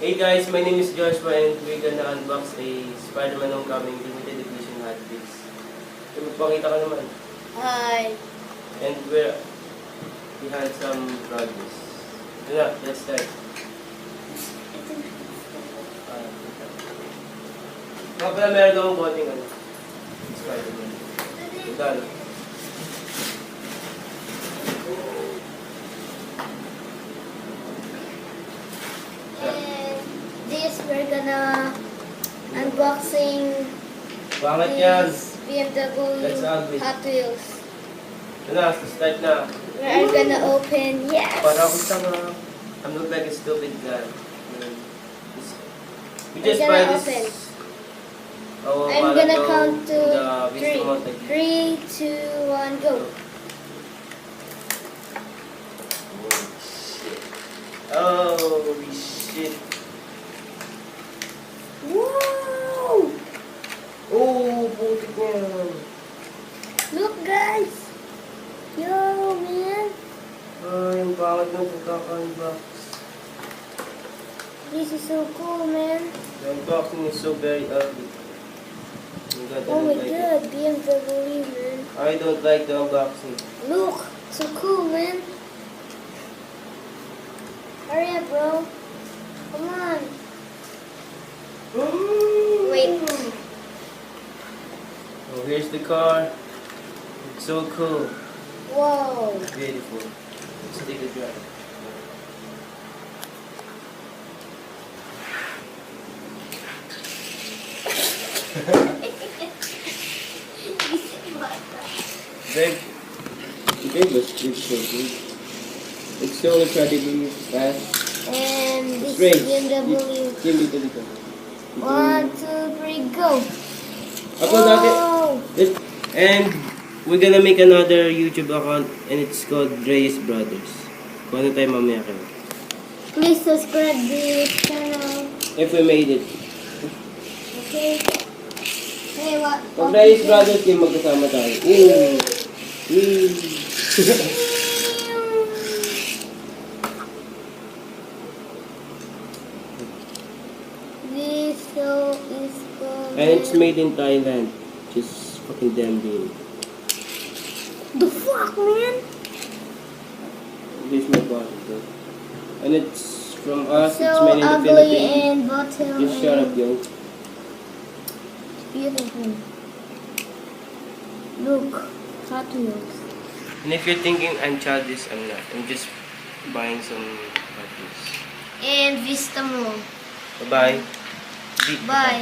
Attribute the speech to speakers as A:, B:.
A: Hey guys, my name is Joshua and we're gonna unbox a Spider-Man Homecoming limited edition hot wheels. Magpakita ka naman.
B: Hi.
A: And we had some progress. Yeah, let's start. Mga pala meron akong boting Spider-Man. Magkano?
B: And this we're gonna unboxing
A: Bakit yan?
B: this BMW
A: That's ugly.
B: Hot Wheels.
A: Na, start na.
B: We are gonna open. Yes.
A: Para ako tanga. I'm not like a stupid guy. We
B: We're
A: just
B: gonna
A: buy this.
B: open.
A: Oh,
B: I'm
A: para
B: gonna
A: daw
B: count to
A: the
B: 3.
A: Vista Mountain.
B: 3, 2, 1, go.
A: Holy shit.
B: Whoa!
A: Oh, putik na yan.
B: Look, guys. Yo, man.
A: Ay, ang pangit ng pagkaka-unbox.
B: This is so cool, man.
A: The unboxing is so very ugly. I
B: Oh my
A: don't like
B: god, BMW, man.
A: it. I don't like the unboxing.
B: Look, so cool, man. Hurry up, bro. Come on. Wait.
A: Oh, here's the car. It's so cool.
B: Whoa.
A: Beautiful. Let's take a drive. Babe, it's so good. It's so incredibly fast.
B: And this
A: Straight.
B: BMW.
A: Give me the
B: 1, 2, 3, go.
A: Ako dati.
B: Oh.
A: And we're gonna make another YouTube account and it's called Reyes Brothers. Kung ano tayo mamaya kayo.
B: Please subscribe this channel.
A: If we made it.
B: Okay. Hey, what?
A: Pag Reyes Brothers kayo magkasama tayo. Ooh.
B: This show is called.
A: And it's made in Thailand. Just fucking damn good.
B: The fuck, man?
A: This is my body, bro. And it's from us, it's
B: So
A: made in the
B: ugly
A: Philippines.
B: and bottom.
A: Just shut up, yo.
B: Beautiful. Look, Hot Wheels.
A: And if you're thinking I'm childish, I'm not. I'm just buying some Hot Wheels.
B: And Vista Mall.
A: Bye-bye.
B: Bye.